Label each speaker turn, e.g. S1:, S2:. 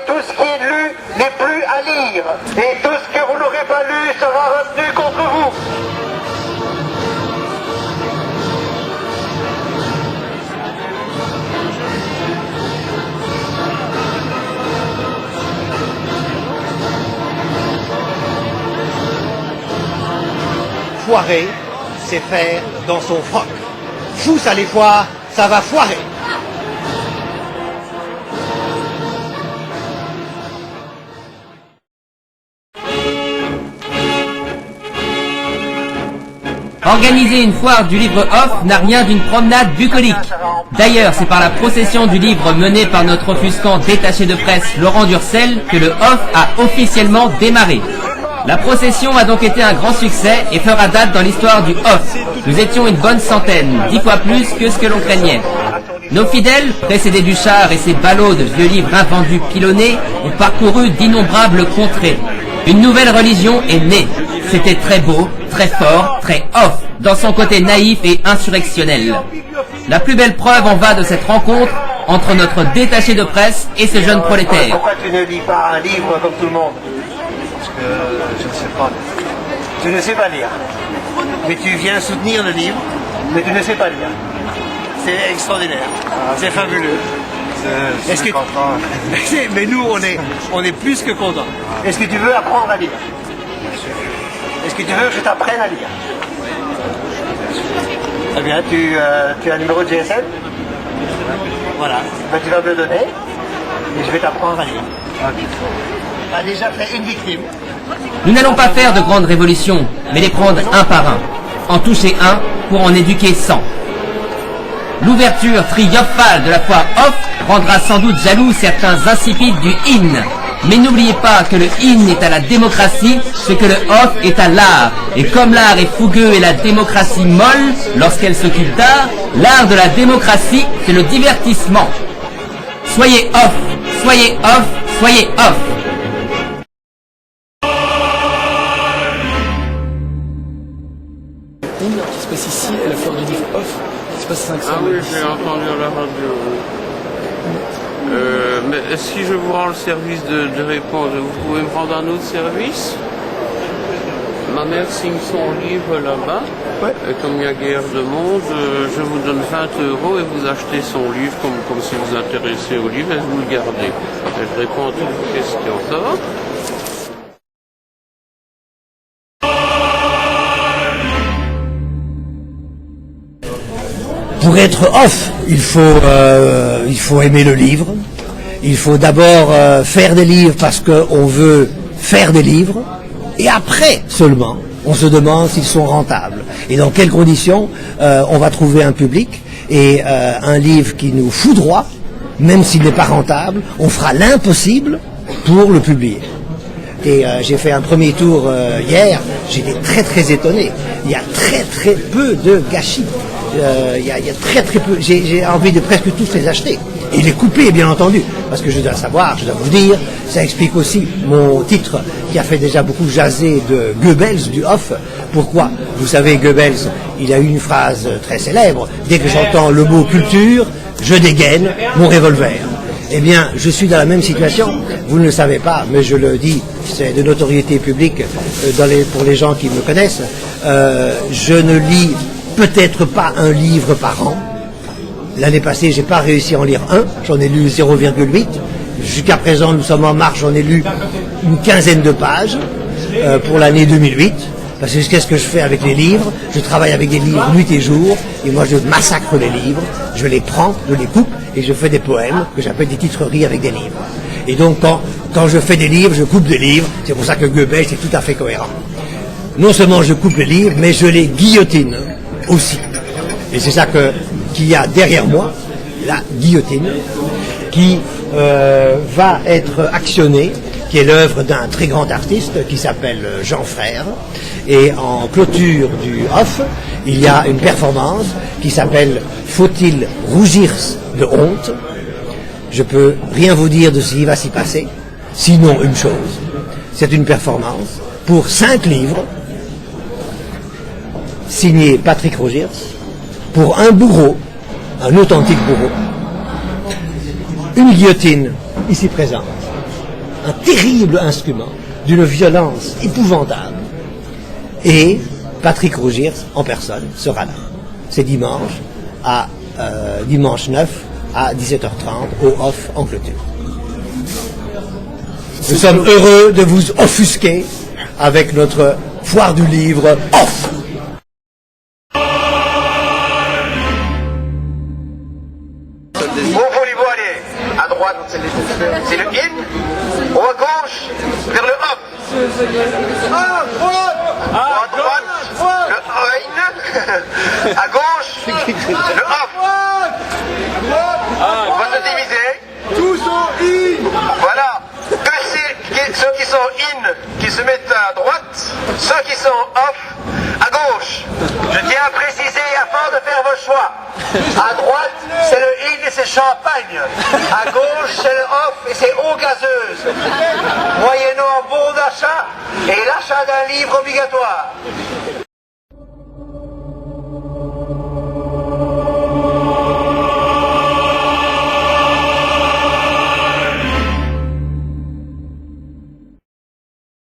S1: Tout ce qui est lu n'est plus à lire, et tout ce que vous n'aurez pas lu sera retenu contre vous.
S2: Foirer, c'est faire dans son froc. Fous à les foires, ça va foirer.
S3: Organiser une foire du livre off n'a rien d'une promenade bucolique. D'ailleurs, c'est par la procession du livre menée par notre offusquant détaché de presse Laurent Durcel que le off a officiellement démarré. La procession a donc été un grand succès et fera date dans l'histoire du off. Nous étions une bonne centaine, 10 fois plus que ce que l'on craignait. Nos fidèles, précédés du char et ses ballots de vieux livres invendus pilonnés, ont parcouru d'innombrables contrées. Une nouvelle religion est née. C'était très beau, très fort, très off, dans son côté naïf et insurrectionnel. La plus belle preuve en va de cette rencontre entre notre détaché de presse et ce jeune prolétaire.
S1: Pourquoi tu ne lis pas un livre comme tout le monde?
S4: Parce que je ne sais pas.
S1: Tu ne sais pas lire. Mais tu viens soutenir le livre, mais tu ne sais pas lire. C'est extraordinaire. C'est fabuleux.
S4: Est-ce que
S1: Mais nous, on est plus que contents. Est-ce que tu veux apprendre à lire? Est-ce que tu veux que je t'apprenne à lire? Eh bien, tu as un numéro de GSM? Voilà. Ben, tu vas me le donner et je vais t'apprendre à lire. Tu as déjà fait une victime.
S3: Nous n'allons pas faire de grandes révolutions, mais les prendre un par un. En toucher un pour en éduquer 100. L'ouverture triomphale de la foire off rendra sans doute jaloux certains insipides du in. Mais n'oubliez pas que le in est à la démocratie ce que le off est à l'art. Et comme l'art est fougueux et la démocratie molle, lorsqu'elle s'occupe d'art, l'art de la démocratie, c'est le divertissement. Soyez off, soyez off, soyez off.
S5: Qui se passe ici à la foire du livre off, qui se passe 500.
S6: Ah oui, j'ai entendu à la radio. Mais si je vous rends le service de réponse, vous pouvez me rendre un autre service? Ma mère signe son livre là-bas.
S5: Ouais.
S6: Et comme il y a guère de monde, je vous donne 20 € et vous achetez son livre comme si vous vous intéressez au livre et vous le gardez. Et je réponds à toutes vos questions. Ça va?
S2: Pour être off, il faut aimer le livre. Il faut d'abord faire des livres parce qu'on veut faire des livres. Et après seulement, on se demande s'ils sont rentables. Et dans quelles conditions on va trouver un public. Et un livre qui nous foudroie, même s'il n'est pas rentable, on fera l'impossible pour le publier. Et j'ai fait un premier tour hier, j'étais très très étonné. Il y a très très peu de gâchis. Il y a très très peu. J'ai envie de presque tous les acheter. Et les couper, bien entendu. Parce que je dois savoir, je dois vous dire, ça explique aussi mon titre qui a fait déjà beaucoup jaser de Goebbels, du off. Pourquoi? Vous savez, Goebbels, il a eu une phrase très célèbre. Dès que j'entends le mot culture, je dégaine mon revolver. Eh bien, je suis dans la même situation. Vous ne le savez pas, mais je le dis, c'est de notoriété publique pour les gens qui me connaissent. Je ne lis peut-être pas un livre par an. L'année passée, j'ai pas réussi à en lire un. J'en ai lu 0,8. Jusqu'à présent, nous sommes en mars, j'en ai lu une quinzaine de pages pour l'année 2008. Parce que qu'est-ce que je fais avec les livres? Je travaille avec des livres nuit et jour. Et moi, je massacre les livres. Je les prends, je les coupe et je fais des poèmes que j'appelle des titreries avec des livres. Et donc, quand je fais des livres, je coupe des livres. C'est pour ça que Goebbels est tout à fait cohérent. Non seulement je coupe les livres, mais je les guillotine aussi. Et c'est ça qu'il y a derrière moi, la guillotine, qui va être actionnée, qui est l'œuvre d'un très grand artiste qui s'appelle Jean Frère. Et en clôture du off, il y a une performance qui s'appelle « Faut-il rougir de honte ?» Je peux rien vous dire de ce qui va s'y passer, sinon une chose. C'est une performance pour 5 livres, signé Patrick Rogiers, pour un bourreau, un authentique bourreau, une guillotine ici présente, un terrible instrument d'une violence épouvantable. Et Patrick Rougirs, en personne, sera là. C'est dimanche, dimanche 9 à 17h30 au Off en clôture. Nous sommes heureux de vous offusquer avec notre foire du livre Off.
S1: Où voulez-vous aller? À droite, c'est le in, ou à gauche, vers le off? À droite, le in, à gauche, le off. On va se diviser. Tous en in. Voilà. Ceux qui sont in, qui se mettent à droite, ceux qui sont off, à gauche. Je tiens à préciser afin de faire vos choix. À droite, c'est le in et c'est champagne. À gauche, c'est le off et c'est eau gazeuse. Moyennant bon d'achat et l'achat d'un livre obligatoire.